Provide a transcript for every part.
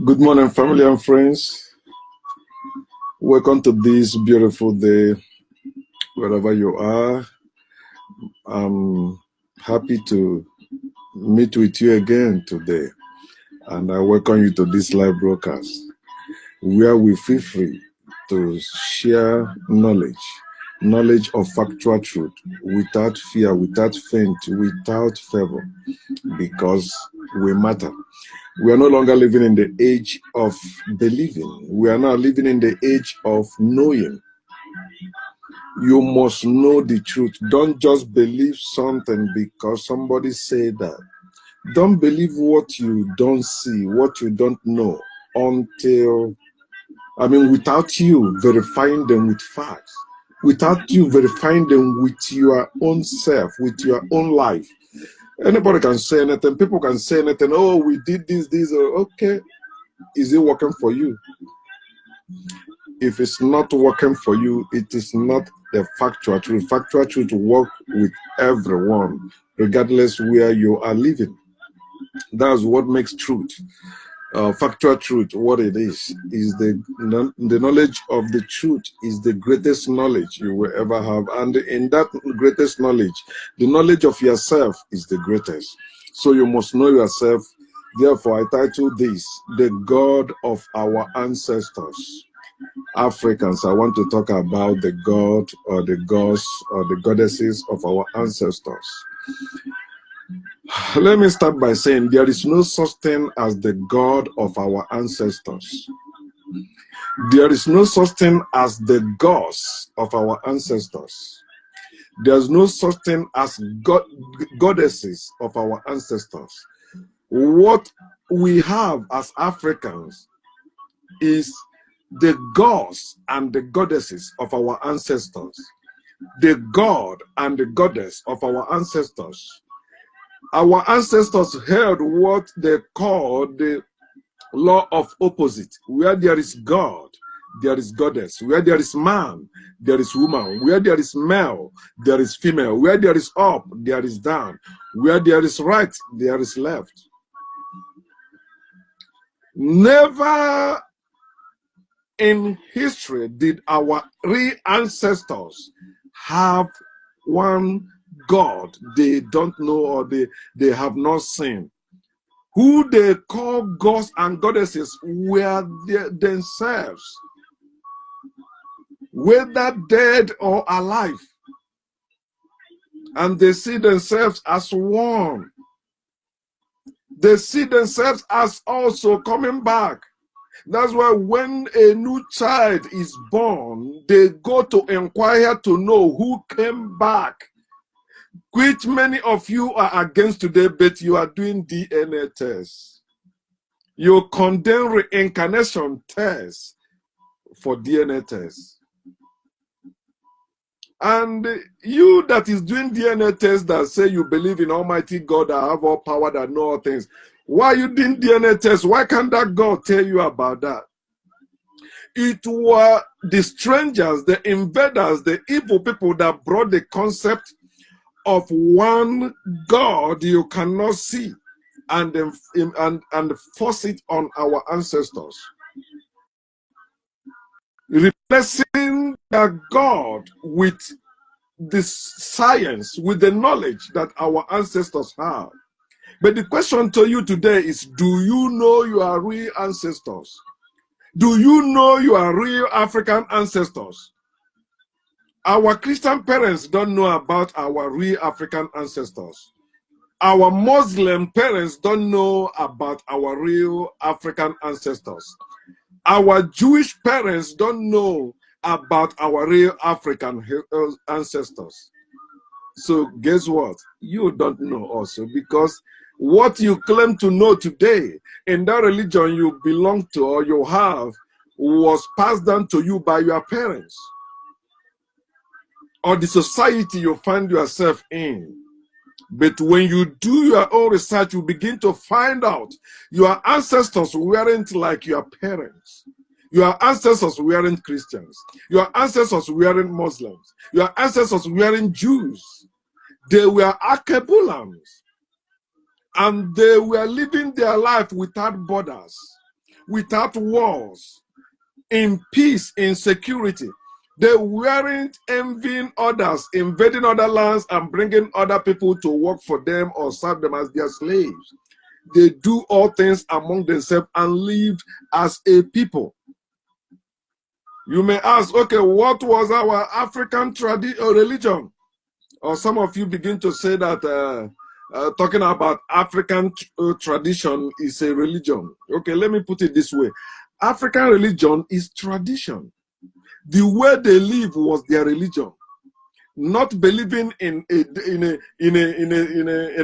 Good morning, family and friends. Welcome to this beautiful day, wherever you are. I'm happy to meet with you again today, and I welcome you to this live broadcast, where we feel free to share knowledge of factual truth, without fear, without faint, without favor, because we matter. We are no longer living in the age of believing. We are now living in the age of knowing. You must know the truth. Don't just believe something because somebody said that. Don't believe what you don't see, what you don't know, without you verifying them with facts, without you verifying them with your own self, with your own life. Anybody can say anything. People can say anything. Oh, we did this. Okay. Is it working for you? If it's not working for you, it is not the factual truth. Factual truth work with everyone, regardless where you are living. That's what makes truth. Factual truth, what it is the knowledge of the truth is the greatest knowledge you will ever have. And in that greatest knowledge, the knowledge of yourself is the greatest. So you must know yourself. Therefore, I title this, The God of Our Ancestors. Africans, I want to talk about the God or the gods or the goddesses of our ancestors. Let me start by saying there is no such thing as the God of our ancestors. There is no such thing as the gods of our ancestors. There's no such thing as goddesses of our ancestors. What we have as Africans is the gods and the goddesses of our ancestors. The God and the goddess of our ancestors. Our ancestors held what they call the law of opposite. Where there is God, there is goddess. Where there is man, there is woman. Where there is male, there is female. Where there is up, there is down. Where there is right, there is left. Never in history did our real ancestors have one God they don't know or they have not seen. Who they call gods and goddesses were themselves, whether dead or alive. And they see themselves as one. They see themselves as also coming back. That's why when a new child is born, they go to inquire to know who came back, which many of you are against today, but you are doing DNA tests. You condemn reincarnation tests for DNA tests. And you that is doing DNA tests that say you believe in Almighty God that have all power, that know all things, why are you doing DNA tests? Why can't that God tell you about that? It were the strangers, the invaders, the evil people that brought the concept of one God you cannot see and force it on our ancestors. Replacing their God with the science, with the knowledge that our ancestors have. But the question to you today is, do you know your real ancestors? Do you know your real African ancestors? Our Christian parents don't know about our real African ancestors. Our Muslim parents don't know about our real African ancestors. Our Jewish parents don't know about our real African ancestors. So guess what? You don't know also, because what you claim to know today in that religion you belong to or you have was passed down to you by your parents or the society you find yourself in. But when you do your own research, you begin to find out your ancestors weren't like your parents. Your ancestors weren't Christians. Your ancestors weren't Muslims. Your ancestors weren't Jews. They were Akebulans. And they were living their life without borders, without wars, in peace, in security. They weren't envying others, invading other lands and bringing other people to work for them or serve them as their slaves. They do all things among themselves and lived as a people. You may ask, okay, what was our African religion? Or some of you begin to say that talking about African tradition is a religion. Okay, let me put it this way. African religion is tradition. The way they live was their religion. Not believing in an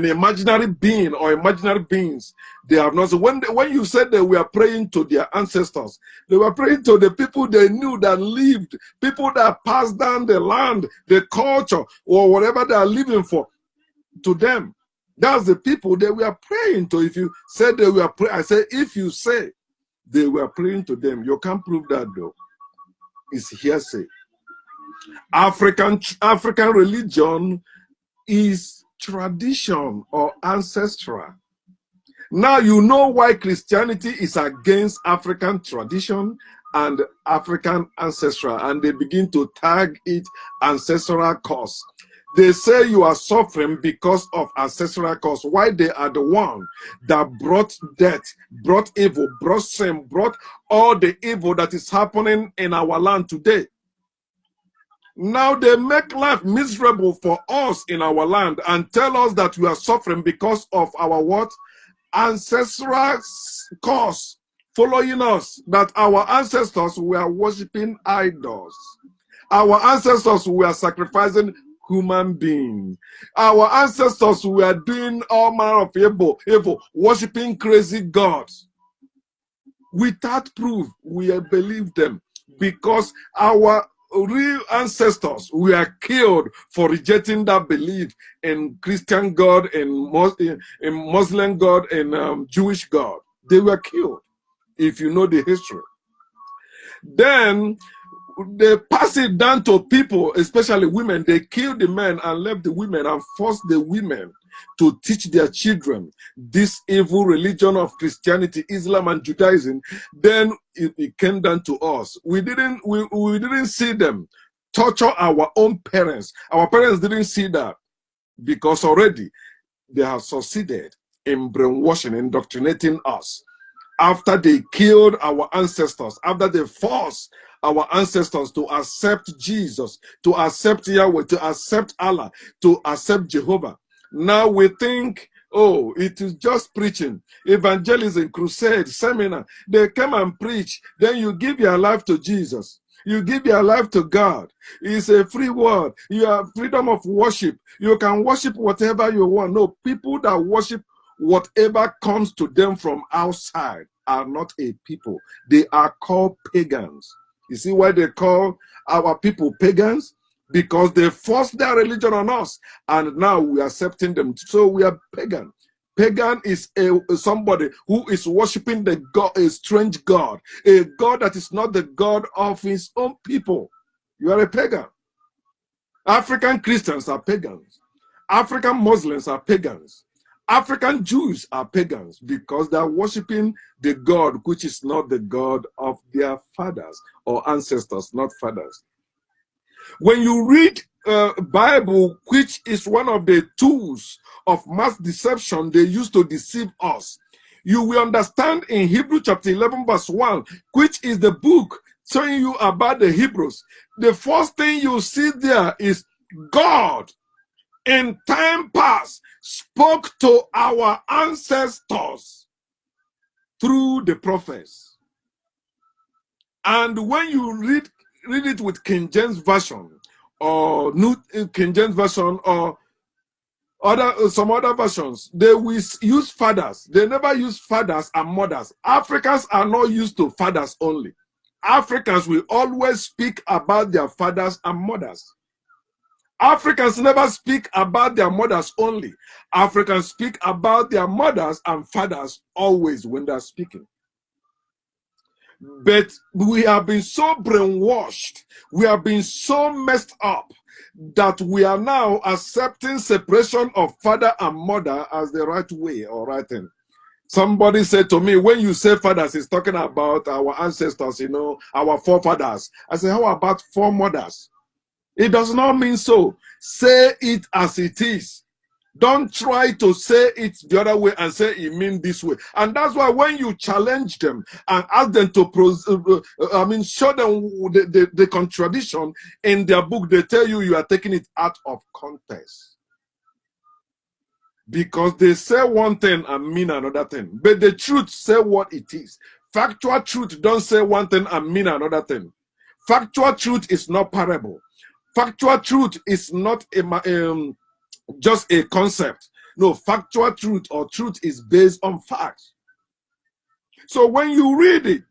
imaginary being or imaginary beings. They have not. So when you said they were praying to their ancestors, they were praying to the people they knew that lived, people that passed down the land, the culture, or whatever they are living for, to them. That's the people they were praying to. If you said they were praying, I say if you say they were praying to them, you can't prove that though. It's hearsay. African religion is tradition or ancestral. Now you know why Christianity is against African tradition and African ancestral, and they begin to tag it ancestral cause. They say you are suffering because of ancestral cause. Why? They are the one that brought death, brought evil, brought sin, brought all the evil that is happening in our land today. Now they make life miserable for us in our land and tell us that we are suffering because of our what? Ancestral cause following us, that our ancestors were worshiping idols. Our ancestors were sacrificing human beings. Our ancestors were doing all manner of evil, worshiping crazy gods. Without proof, we believe them because our real ancestors were killed for rejecting that belief in Christian God, in Muslim God, and Jewish God. They were killed, if you know the history. Then they pass it down to people, especially women. They killed the men and left the women and forced the women to teach their children this evil religion of Christianity, Islam, and Judaism. Then it came down to us. We didn't see them torture our own parents. Our parents didn't see that because already they have succeeded in brainwashing, indoctrinating us. After they killed our ancestors, after they forced our ancestors to accept Jesus, to accept Yahweh, to accept Allah, to accept Jehovah. Now we think, oh, it is just preaching, evangelism, crusade, seminar. They come and preach. Then you give your life to Jesus. You give your life to God. It's a free world. You have freedom of worship. You can worship whatever you want. No, people that worship whatever comes to them from outside are not a people. They are called pagans. You see why they call our people pagans? Because they forced their religion on us, and now we are accepting them. So we are pagan. Pagan is somebody who is worshiping the God, a strange God, a God that is not the God of his own people. You are a pagan. African Christians are pagans. African Muslims are pagans. African Jews are pagans because they are worshiping the God which is not the God of their fathers or ancestors, not fathers. When you read Bible, which is one of the tools of mass deception they use to deceive us, you will understand in Hebrew chapter 11 verse 1, which is the book telling you about the Hebrews. The first thing you see there is God in time past spoke to our ancestors through the prophets. And when you read it with King James Version or New King James Version or some other versions, they will use fathers. They never use fathers and mothers. Africans are not used to fathers only. Africans will always speak about their fathers and mothers. Africans never speak about their mothers only. Africans speak about their mothers and fathers always when they're speaking. But we have been so brainwashed, we have been so messed up that we are now accepting separation of father and mother as the right way or right thing. Somebody said to me, when you say fathers, it's talking about our ancestors, you know, our forefathers. I said, how about foremothers? It does not mean so. Say it as it is. Don't try to say it the other way and say it means this way. And that's why when you challenge them and ask them to, show them the contradiction in their book, they tell you you are taking it out of context. Because they say one thing and mean another thing. But the truth say what it is. Factual truth don't say one thing and mean another thing. Factual truth is not parable. Factual truth is not just a concept. No, factual truth or truth is based on facts. So when you read it,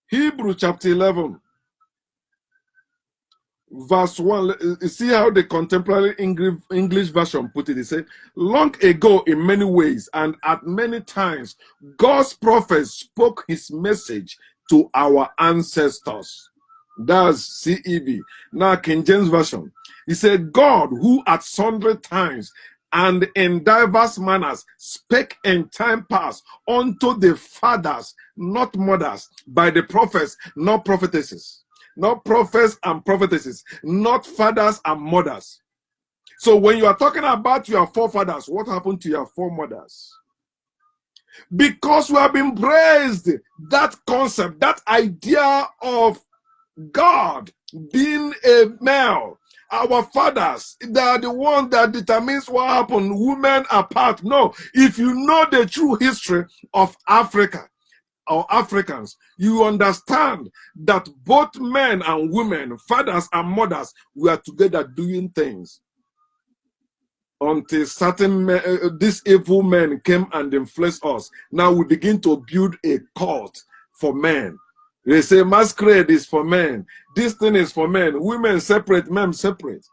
Hebrew chapter 11, verse 1, see how the contemporary English version put it. It said, long ago in many ways and at many times, God's prophets spoke his message to our ancestors. That's CEV. Now King James version. He said, God who at sundry times and in diverse manners spake in time past unto the fathers, not mothers, by the prophets, not prophetesses. Not prophets and prophetesses, not fathers and mothers. So when you are talking about your forefathers, what happened to your foremothers? Because we have embraced that concept, that idea of God being a male. Our fathers, they are the one that determines what happened. Women apart. No, if you know the true history of Africa, or Africans, you understand that both men and women, fathers and mothers, were together doing things until certain men, these evil men came and influenced us. Now we begin to build a cult for men. They say masquerade is for men. This thing is for men. Women separate, men separate.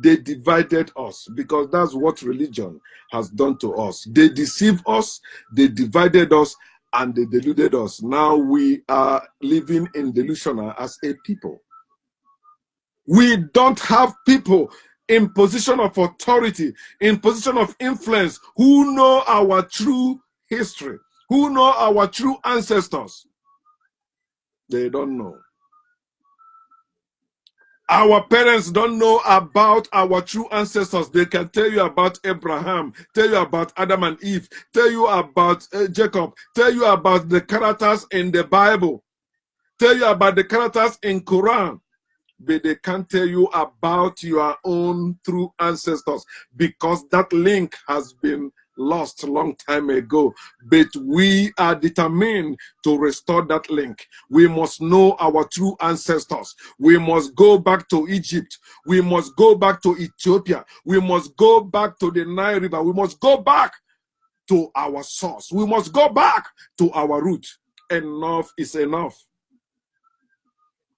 They divided us because that's what religion has done to us. They deceived us, they divided us, and they deluded us. Now we are living in delusion as a people. We don't have people in position of authority, in position of influence, who know our true history, who know our true ancestors. They don't know. Our parents don't know about our true ancestors. They can tell you about Abraham, tell you about Adam and Eve, tell you about Jacob, tell you about the characters in the Bible, tell you about the characters in Quran, but they can't tell you about your own true ancestors because that link has been lost a long time ago. But we are determined to restore that link. We must know our true ancestors. We must go back to Egypt. We must go back to Ethiopia. We must go back to the Nile River. We must go back to our source. We must go back to our root. Enough is enough.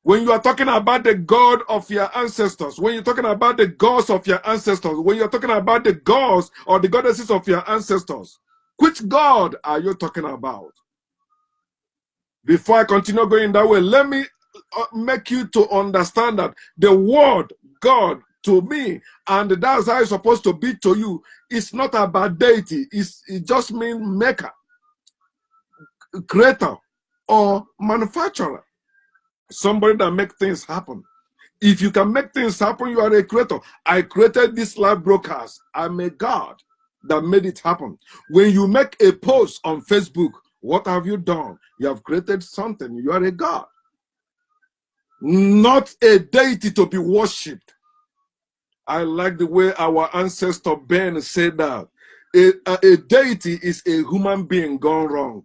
When you are talking about the God of your ancestors, when you're talking about the gods of your ancestors, when you're talking about the gods or the goddesses of your ancestors, which God are you talking about? Before I continue going that way, let me make you to understand that the word God to me, and that's how it's supposed to be to you, it's not about deity. It just means maker, creator, or manufacturer. Somebody that makes things happen. If you can make things happen, you are a creator. I created this live broadcast. I'm a God that made it happen. When you make a post on Facebook, what have you done? You have created something. You are a God. Not a deity to be worshipped. I like the way our ancestor Ben said that. A deity is a human being gone wrong.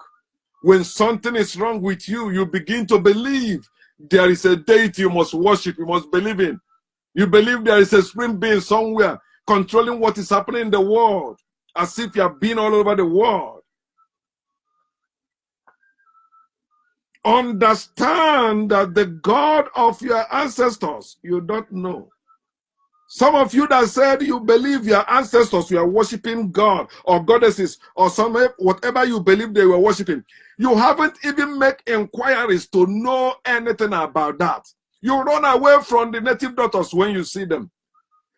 When something is wrong with you, you begin to believe there is a deity you must worship, you must believe in. You believe there is a supreme being somewhere controlling what is happening in the world, as if you have been all over the world. Understand that the God of your ancestors, you don't know. Some of you that said you believe your ancestors were worshiping God or goddesses or whatever you believe they were worshiping, you haven't even made inquiries to know anything about that. You run away from the native daughters when you see them.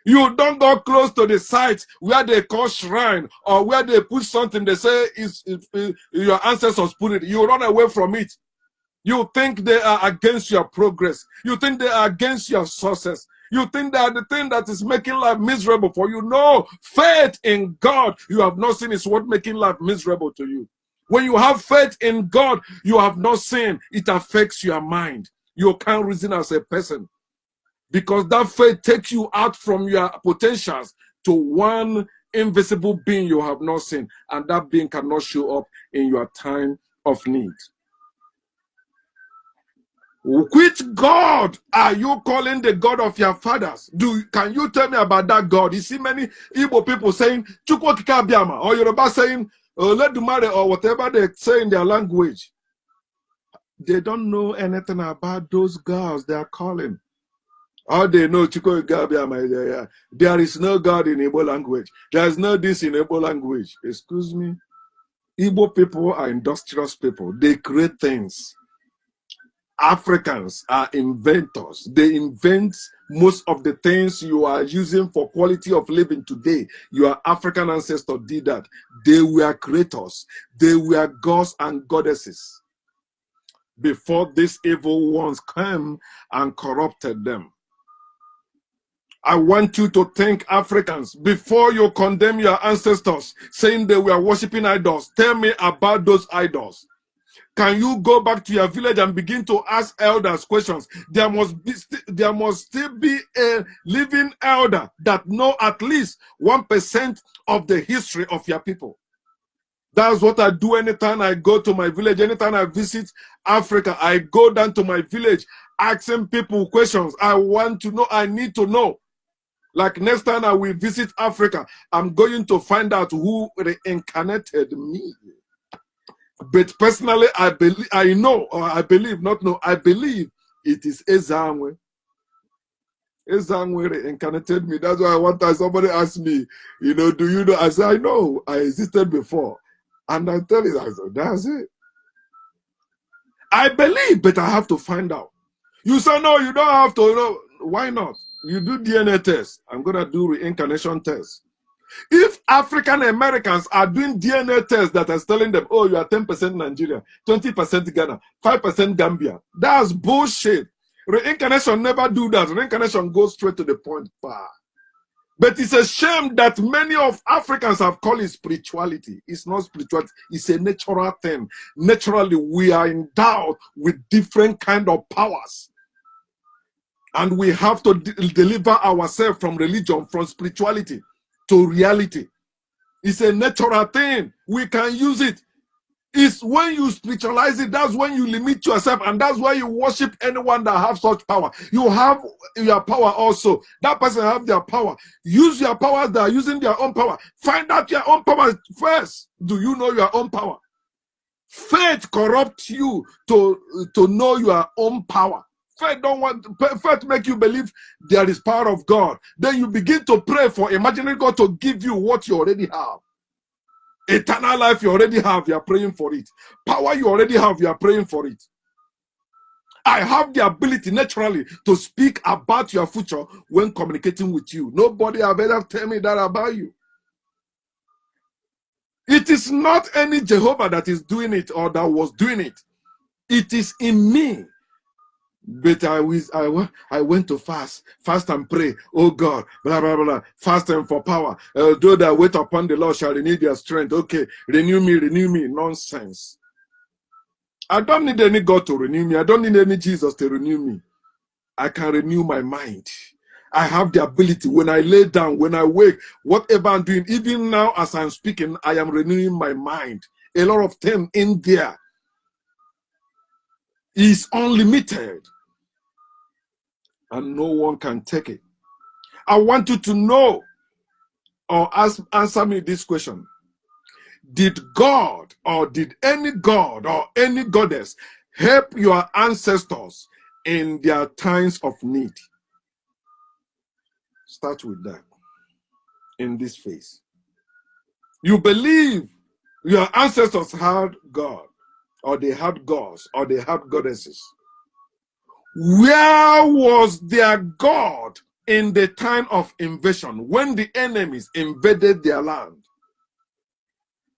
You don't go close to the site where they call shrine or where they put something they say is your ancestors put it. You run away from it. You think they are against your progress. You think they are against your success. You think they are the thing that is making life miserable for you. No, faith in God you have not seen is what making life miserable to you. When you have faith in God you have not seen, it affects your mind. You can't reason as a person. Because that faith takes you out from your potentials to one invisible being you have not seen. And that being cannot show up in your time of need. Which God are you calling the God of your fathers? Can you tell me about that God? You see many Igbo people saying, Chukwu Okike Abiama, or Yoruba saying, Oledumare, or whatever they say in their language. They don't know anything about those gods they are calling. All they know, Chukwu Okike Abiama, there is no God in Igbo language. There is no this in Igbo language. Excuse me. Igbo people are industrious people. They create things. Africans are inventors. They invent most of the things you are using for quality of living today. Your African ancestors did that. They were creators. They were gods and goddesses before these evil ones came and corrupted them. I want you to think, Africans, before you condemn your ancestors saying they were worshiping idols, tell me about those idols. Can you go back to your village and begin to ask elders questions? There must still be a living elder that know at least 1% of the history of your people. That's what I do anytime I go to my village. Anytime I visit Africa, I go down to my village asking people questions. I want to know, I need to know. Like next time I will visit Africa, I'm going to find out who reincarnated me. But personally, I believe it is Ezangwe. Ezangwe reincarnated me. That's why one time somebody asked me, you know, do you know? I said, I know, I existed before. And I tell you, I said, that's it. I believe, but I have to find out. You say, no, you don't have to, you know, why not? You do DNA tests. I'm going to do reincarnation tests. If African Americans are doing DNA tests that is telling them, oh, you are 10% Nigeria, 20% Ghana, 5% Gambia, that's bullshit. Reincarnation never do that. Reincarnation goes straight to the point. But it's a shame that many of Africans have called it spirituality. It's not spirituality. It's a natural thing. Naturally, we are endowed with different kind of powers. And we have to deliver ourselves from religion, from spirituality to reality. It's a natural thing. We can use it. It's when you spiritualize it, that's when you limit yourself, and that's why you worship anyone that have such power. You have your power also. That person have their power. Use your powers that are using their own power. Find out your own power first. Do you know your own power? Faith corrupts you to know your own power. Faith make you believe there is power of God. Then you begin to pray for imaginary God to give you what you already have. Eternal life you already have, you are praying for it. Power you already have, you are praying for it. I have the ability naturally to speak about your future when communicating with you. Nobody have ever tell me that about you. It is not any Jehovah that is doing it or that was doing it. It is in me. But I went to fast and pray. Oh God, blah, blah, blah, fasting for power. Those that wait upon the Lord shall renew their strength. Okay, renew me. Nonsense. I don't need any God to renew me. I don't need any Jesus to renew me. I can renew my mind. I have the ability. When I lay down, when I wake, whatever I'm doing, even now as I'm speaking, I am renewing my mind. A lot of things in there is unlimited. And no one can take it. I want you to know or answer me this question. Did God or did any God or any goddess help your ancestors in their times of need? Start with that in this phase. You believe your ancestors had God, or they had gods, or they had goddesses. Where was their God in the time of invasion, when the enemies invaded their land?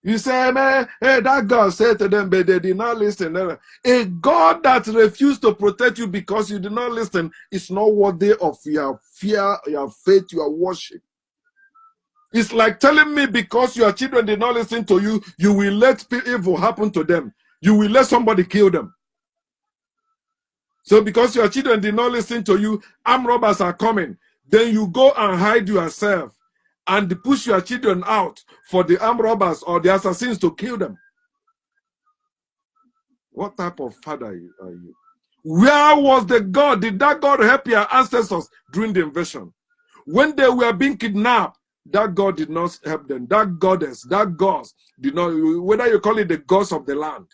You say, man, hey, that God said to them, but they did not listen. A God that refused to protect you because you did not listen is not worthy of your fear, your faith, your worship. It's like telling me because your children did not listen to you, you will let evil happen to them. You will let somebody kill them. So because your children did not listen to you, armed robbers are coming. Then you go and hide yourself and push your children out for the armed robbers or the assassins to kill them. What type of father are you? Where was the God? Did that God help your ancestors during the invasion? When they were being kidnapped, that God did not help them. That goddess, that gods did not, whether you call it the gods of the land,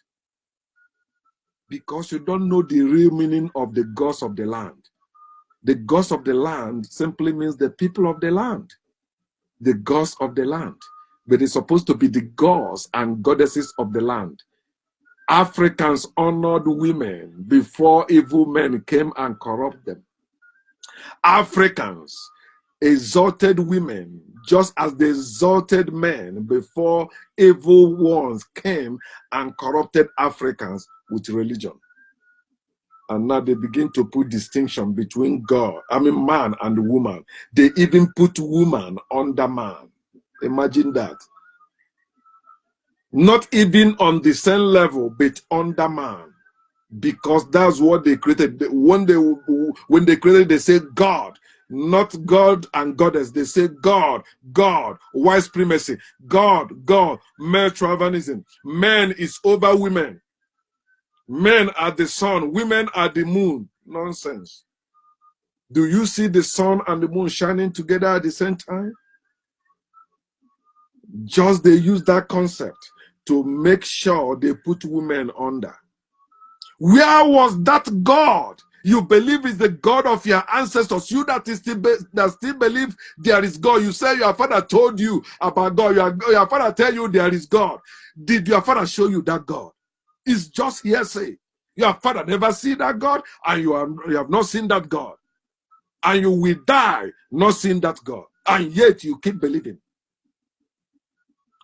because you don't know the real meaning of the gods of the land. The gods of the land simply means the people of the land. The gods of the land. But it's supposed to be the gods and goddesses of the land. Africans honored women before evil men came and corrupt them. Africans exalted women just as they exalted men before evil ones came and corrupted Africans with religion. And now they begin to put distinction between man and woman. They even put woman under man. Imagine that. Not even on the same level, but under man. Because that's what they created. When they created, they say God. Not God and goddess. They say God, God, white supremacy, God, God, male chauvinism. Men is over women. Men are the sun, women are the moon. Nonsense. Do you see the sun and the moon shining together at the same time? Just they use that concept to make sure they put women under. Where was that God you believe is the God of your ancestors? You that still believe there is God. You say your father told you about God. Your father tell you there is God. Did your father show you that God? It's just hearsay. Your father never see that God, and you have not seen that God. And you will die not seeing that God. And yet you keep believing.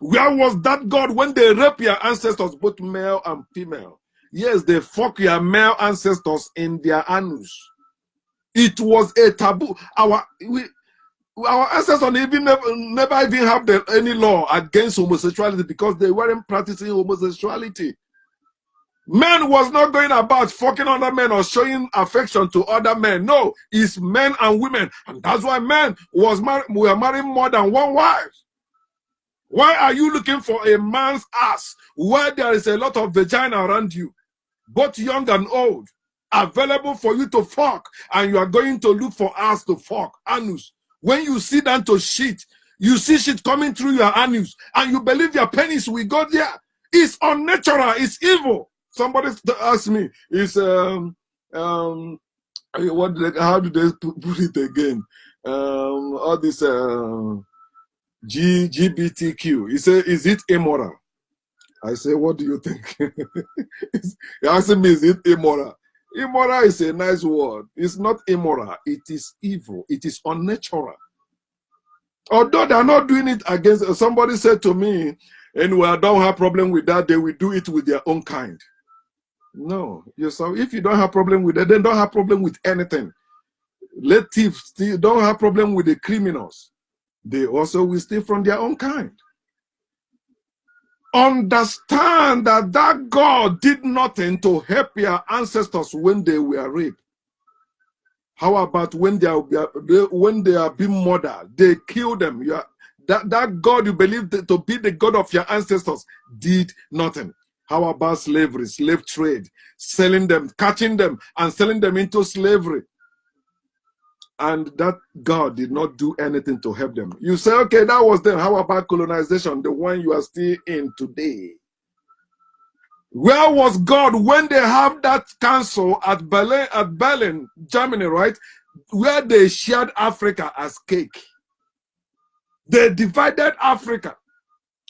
Where was that God when they rape your ancestors, both male and female? Yes, they fuck your male ancestors in their anus. It was a taboo. Our ancestors never even have any law against homosexuality because they weren't practicing homosexuality. Men was not going about fucking other men or showing affection to other men. No, it's men and women. And that's why men were marrying more than one wife. Why are you looking for a man's ass where there is a lot of vagina around you, both young and old, available for you to fuck, and you are going to look for ass to fuck, anus? When you sit down to shit, you see shit coming through your anus, and you believe your penis will go there. It's unnatural. It's evil. Somebody asked me, how do they put it again? All this LGBTQ. He said, is it immoral? I say, what do you think? He asked me, is it immoral? Immoral is a nice word. It's not immoral. It is evil. It is unnatural. Although they are not doing it against, somebody said to me, anyway, I don't have problem with that. They will do it with their own kind. No, if you don't have problem with it, then don't have problem with anything. Let thieves still don't have problem with the criminals. They also will steal from their own kind. Understand that God did nothing to help your ancestors when they were raped. How about when they are being murdered? They kill them. That God you believe to be the God of your ancestors did nothing. How about slavery, slave trade, selling them, catching them, and selling them into slavery? And that God did not do anything to help them. You say, okay, that was them. How about colonization, the one you are still in today? Where was God when they have that council at Berlin, Germany, right? Where they shared Africa as cake. They divided Africa.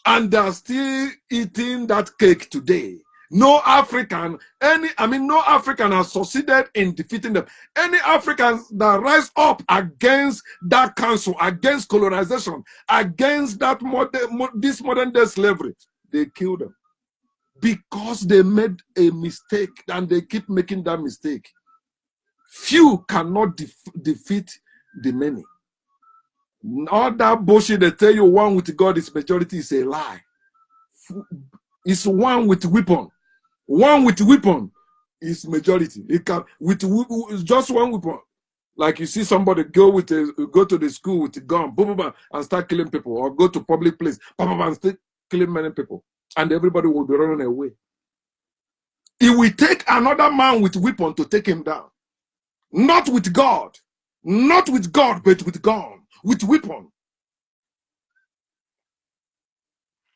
And they are still eating that cake today. No African, no African has succeeded in defeating them. Any Africans that rise up against that council, against colonization, against that this modern day slavery, they kill them. Because they made a mistake and they keep making that mistake. Few cannot defeat the many. All that bullshit they tell you one with God is majority is a lie. It's one with weapon. One with weapon is majority. It can with just one weapon. Like you see somebody go to the school with a gun, boom, boom, boom, and start killing people, or go to public place, boom, boom, and start killing many people, and everybody will be running away. It will take another man with weapon to take him down. Not with God. Not with God, but with gun, with weapon.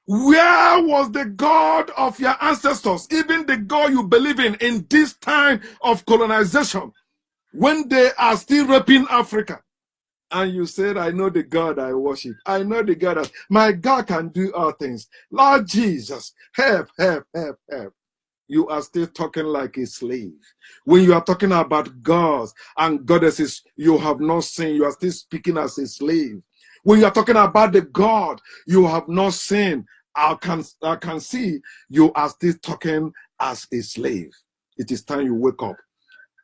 Where was the God of your ancestors, even the God you believe in this time of colonization, when they are still raping Africa? And you said, I know the God I worship. I know the God. My God can do all things. Lord Jesus, help, help, help, help. You are still talking like a slave. When you are talking about gods and goddesses you have not seen, you are still speaking as a slave. When you are talking about the God you have not seen, I can see you are still talking as a slave. It is time you wake up.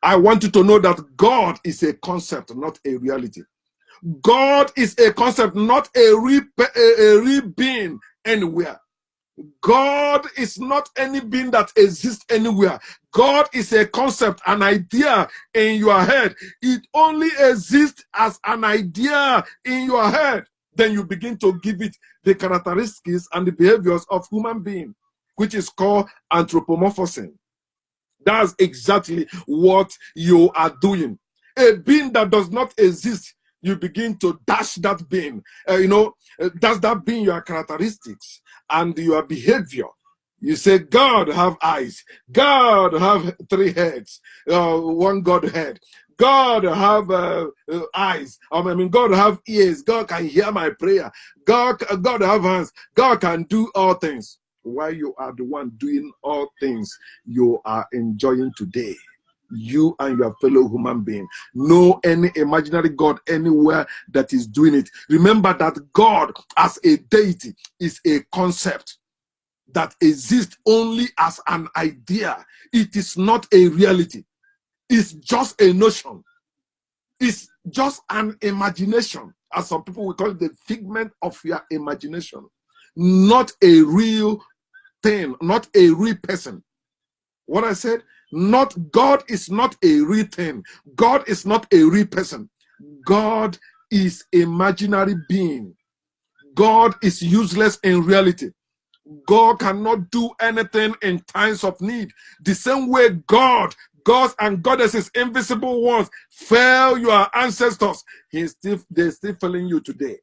I want you to know that God is a concept, not a reality. God is a concept, not a real being anywhere. God is not any being that exists anywhere. God is a concept, an idea in your head. It only exists as an idea in your head. Then you begin to give it the characteristics and the behaviors of human being, which is called anthropomorphism. That's exactly what you are doing. A being that does not exist, you begin to dash that being. Does that being your characteristics and your behavior? You say, God have eyes. God have 3 heads. One God head. God have eyes. God have ears. God can hear my prayer. God have hands. God can do all things. While you are the one doing all things you are enjoying today. You and your fellow human being. No any imaginary God anywhere that is doing it. Remember that God as a deity is a concept that exists only as an idea. It is not a reality. It's just a notion. It's just an imagination. As some people will call it, the figment of your imagination. Not a real thing, not a real person. What I said, God is not a real thing. God is not a real person. God is imaginary being. God is useless in reality. God cannot do anything in times of need. The same way gods and goddesses, invisible ones, fail your ancestors, they're still failing you today.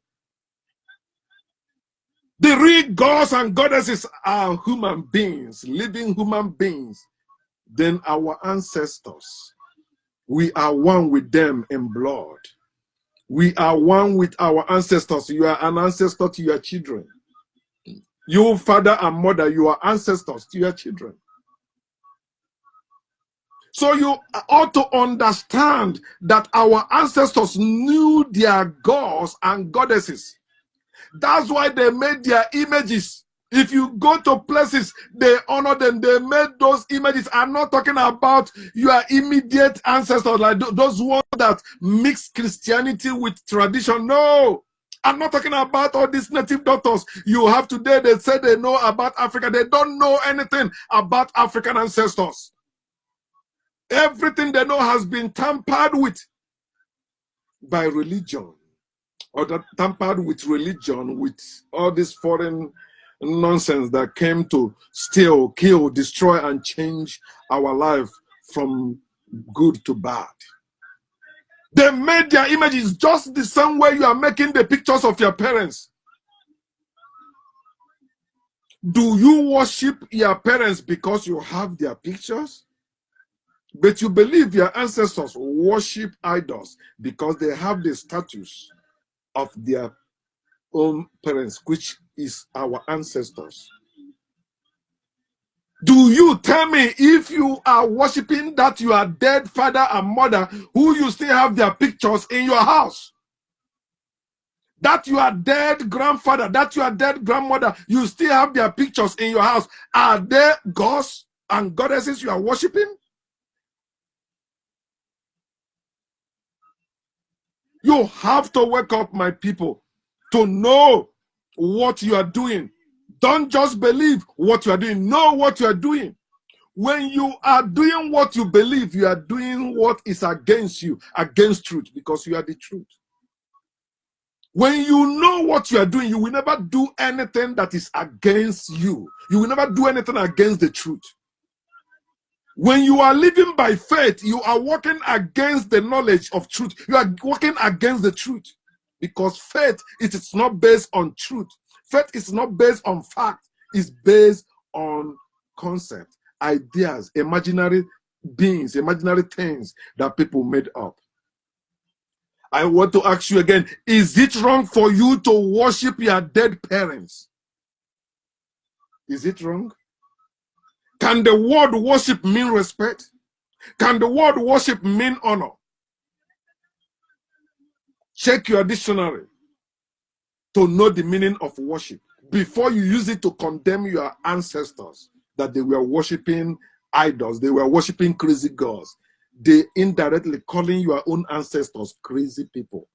The real gods and goddesses are human beings, living human beings. Then our ancestors, we are one with them in blood. We are one with our ancestors. You are an ancestor to your children. You, father and mother, you are ancestors to your children. So you ought to understand that our ancestors knew their gods and goddesses. That's why they made their images. If you go to places, they honor them. They made those images. I'm not talking about your immediate ancestors, like those ones that mix Christianity with tradition. No. I'm not talking about all these native doctors you have today. They say they know about Africa. They don't know anything about African ancestors. Everything they know has been tampered with by religion, or that tampered with religion, with all this foreign nonsense that came to steal, kill, destroy, and change our life from good to bad. They made their images just the same way you are making the pictures of your parents. Do you worship your parents because you have their pictures? But you believe your ancestors worship idols because they have the status of their own parents, which is our ancestors. Do you tell me if you are worshiping that you are dead father and mother who you still have their pictures in your house? That you are dead grandfather, that you are dead grandmother, you still have their pictures in your house. Are they gods and goddesses you are worshiping? You have to wake up, my people, to know what you are doing. Don't just believe what you are doing. Know what you are doing. When you are doing what you believe, you are doing what is against you, against truth, because you are the truth. When you know what you are doing, you will never do anything that is against you. You will never do anything against the truth. When you are living by faith, you are working against the knowledge of truth. You are working against the truth. Because faith, it is not based on truth. Faith is not based on fact. It's based on concept, ideas, imaginary beings, imaginary things that people made up. I want to ask you again, is it wrong for you to worship your dead parents? Is it wrong? Can the word worship mean respect? Can the word worship mean honor? Check your dictionary to know the meaning of worship before you use it to condemn your ancestors that they were worshiping idols, they were worshiping crazy gods. They indirectly calling your own ancestors crazy people.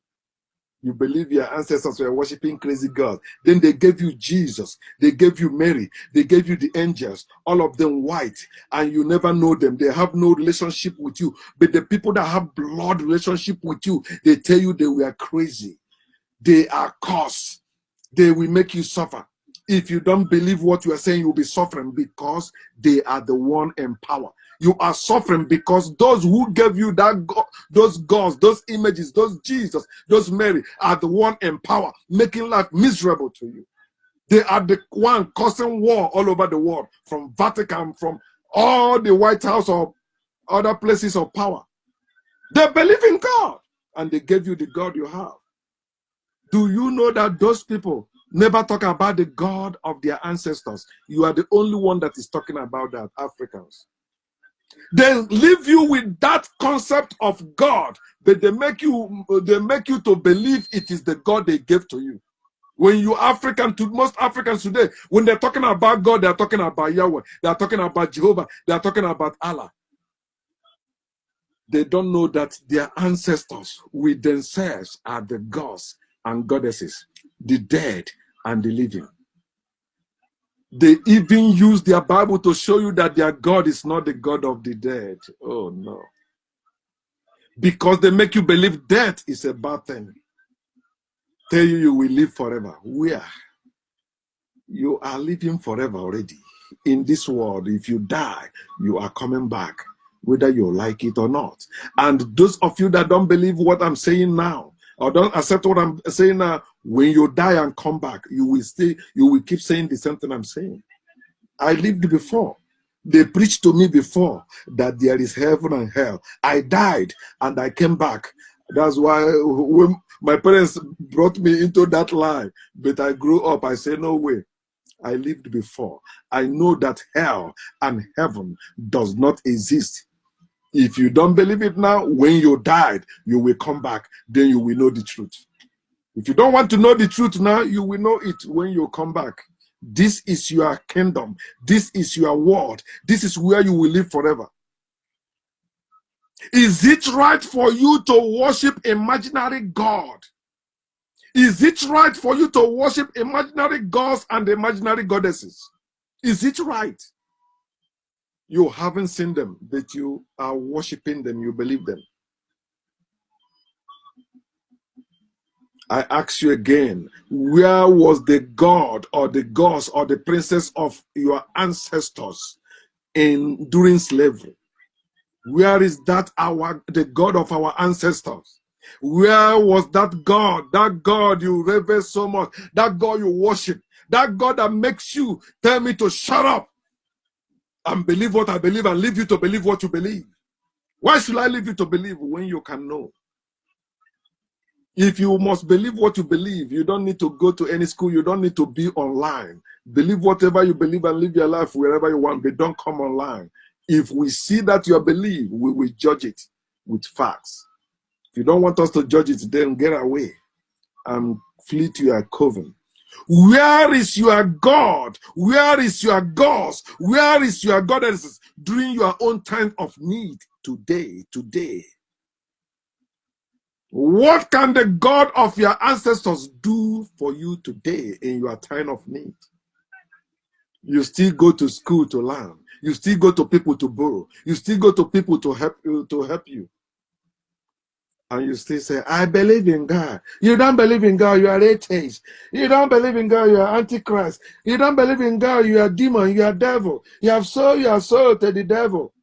You believe your ancestors were worshiping crazy gods. Then they gave you Jesus. They gave you Mary. They gave you the angels, all of them white, and you never know them. They have no relationship with you. But the people that have blood relationship with you, they tell you they were crazy. They are cursed. They will make you suffer. If you don't believe what you are saying, you'll be suffering because they are the one in power. You are suffering because those who gave you that those gods, those images, those Jesus, those Mary are the one in power, making life miserable to you. They are the one causing war all over the world, from Vatican, from all the White House or other places of power. They believe in God and they gave you the God you have. Do you know that those people never talk about the God of their ancestors? You are the only one that is talking about that, Africans. They leave you with that concept of God, but they make you to believe it is the God they gave to you. When you African, to most Africans today, when they're talking about God, they're talking about Yahweh, they're talking about Jehovah, they're talking about Allah. They don't know that their ancestors with themselves are the gods and goddesses, the dead and the living. They even use their Bible to show you that their God is not the God of the dead. Oh no. Because they make you believe death is a bad thing. Tell you you will live forever. Where? You are living forever already. In this world, if you die, you are coming back, whether you like it or not. And those of you that don't believe what I'm saying now, or don't accept what I'm saying now, when you die and come back, you will keep saying the same thing I'm saying. I lived before. They preached to me before that there is heaven and hell. I died and I came back. That's why when my parents brought me into that lie, but I grew up, I said, no way. I lived before. I know that hell and heaven does not exist. If you don't believe it now, when you died, you will come back. Then you will know the truth. If you don't want to know the truth now, you will know it when you come back. This is your kingdom. This is your world. This is where you will live forever. Is it right for you to worship imaginary God? Is it right for you to worship imaginary gods and imaginary goddesses? Is it right? You haven't seen them, but you are worshiping them, you believe them. I ask you again, where was the God or the gods or the princess of your ancestors during slavery? Where is that the God of our ancestors? Where was that God you revere so much, that God you worship, that God that makes you tell me to shut up and believe what I believe and leave you to believe what you believe? Why should I leave you to believe when you can know? If you must believe what you believe, you don't need to go to any school. You don't need to be online. Believe whatever you believe and live your life wherever you want, but don't come online. If we see that you believe, we will judge it with facts. If you don't want us to judge it, then get away and flee to your coven. Where is your God? Where is your gods? Where is your goddesses during your own time of need today? What can the God of your ancestors do for you today in your time of need? You still go to school to learn. You still go to people to borrow. You still go to people to help you. And you still say, I believe in God. You don't believe in God, you are atheist. You don't believe in God, you are antichrist. You don't believe in God, you are demon, you are devil. You have sold your soul to the devil.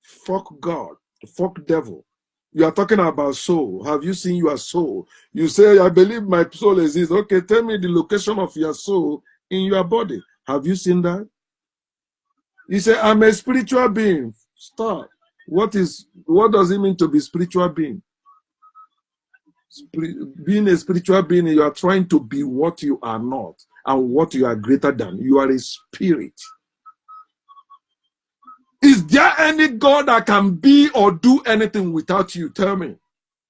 Fuck God. Fuck devil. You are talking about soul. Have you seen your soul? You say, I believe my soul exists. Okay, tell me the location of your soul in your body. Have you seen that? You say, I'm a spiritual being. Stop. What does it mean to be spiritual being? Being a spiritual being, you are trying to be what you are not and what you are greater than. You are a spirit. Is there any God that can be or do anything without you? Tell me.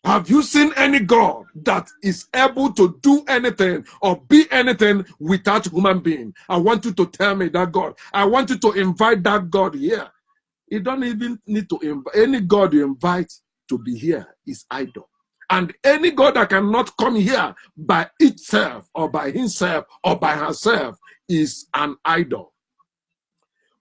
Have you seen any God that is able to do anything or be anything without human being? I want you to tell me that God. I want you to invite that God here. You don't even need to invite. Any God you invite to be here is idol. And any God that cannot come here by itself or by himself or by herself is an idol.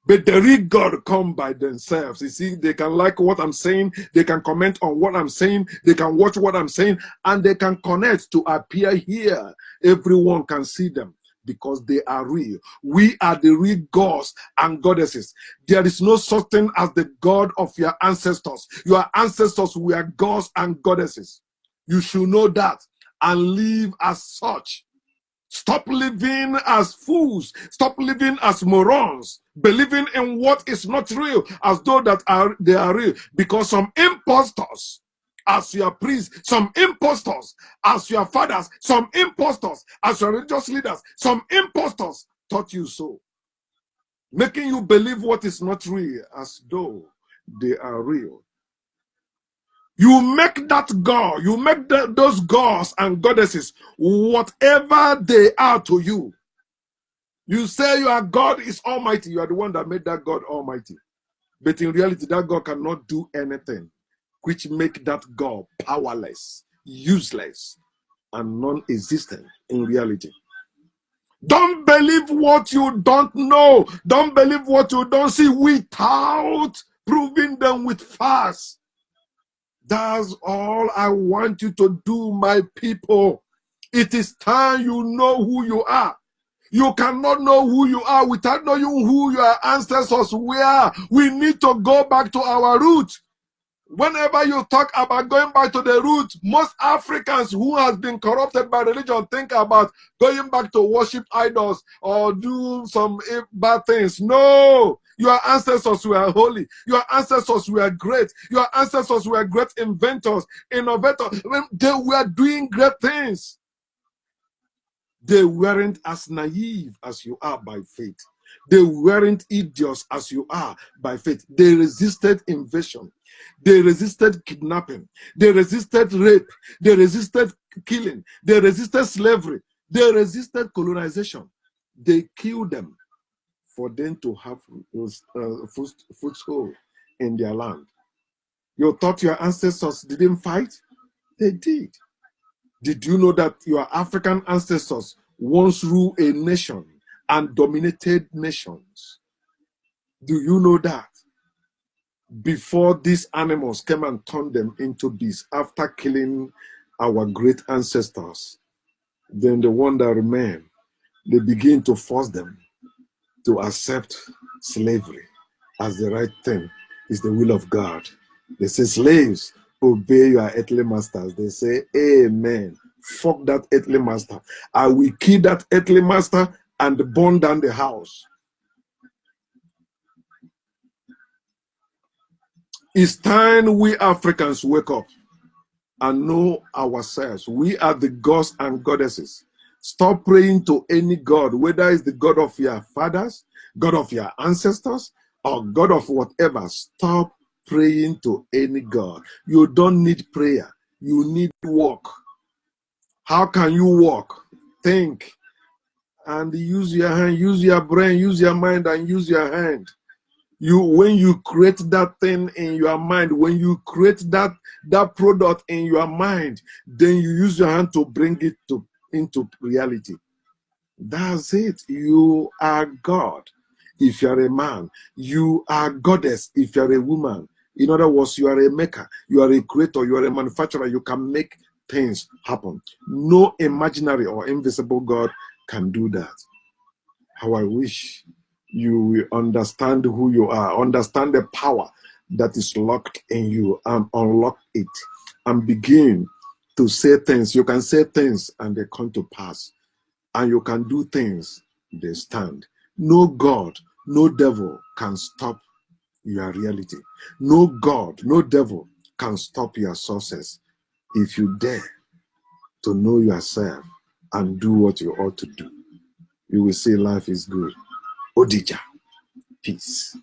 But the real God come by themselves. You see, they can like what I'm saying. They can comment on what I'm saying. They can watch what I'm saying. And they can connect to appear here. Everyone can see them because they are real. We are the real gods and goddesses. There is no such thing as the God of your ancestors. Your ancestors were gods and goddesses. You should know that and live as such. Stop living as fools. Stop living as morons. Believing in what is not real as though they are real. Because some impostors as your priests, some impostors as your fathers, some impostors as your religious leaders, some impostors taught you so. Making you believe what is not real as though they are real. You make that God, you make those gods and goddesses whatever they are to you. You say your God is almighty. You are the one that made that God almighty. But in reality, that God cannot do anything, which make that God powerless, useless, and non-existent in reality. Don't believe what you don't know. Don't believe what you don't see without proving them with facts. That's all I want you to do, my people. It is time you know who you are. You cannot know who you are without knowing who your ancestors were. We need to go back to our roots. Whenever you talk about going back to the roots, most Africans who has been corrupted by religion think about going back to worship idols or do some bad things. No, your ancestors were holy. Your ancestors were great. Your ancestors were great inventors, innovators. They were doing great things. They weren't as naive as you are by faith. They weren't idiots as you are by faith. They resisted invasion. They resisted kidnapping. They resisted rape. They resisted killing. They resisted slavery. They resisted colonization. They killed them for them to have foothold in their land. You thought your ancestors didn't fight? They did. Did you know that your African ancestors once ruled a nation and dominated nations? Do you know that? Before these animals came and turned them into beasts after killing our great ancestors, then the one that remained, they begin to force them to accept slavery as the right thing, is the will of God. They say, slaves, obey your earthly masters. They say, amen. Fuck that earthly master. I will kill that earthly master and burn down the house. It's time we Africans wake up. and know ourselves. We are the gods and goddesses. Stop praying to any god, whether it's the God of your fathers, God of your ancestors, or God of whatever. Stop praying to any god. You don't need prayer. You need walk. How can you walk? Think and use your hand, use your brain, use your mind, and use your hand. When you create that thing in your mind, when you create that product in your mind, then you use your hand to bring it into reality. That's it. You are God. If you are a man, you are goddess. If you are a woman, in other words, you are a maker, you are a creator, you are a manufacturer. You can make things happen. No imaginary or invisible God can do that. How I wish you will understand who you are, understand the power that is locked in you, and unlock it and begin to say things. You can say things and they come to pass, and you can do things, they stand. No God, no devil can stop your reality. No God, no devil can stop your success if you dare to know yourself and do what you ought to do. You will see life is good. Odija. Peace.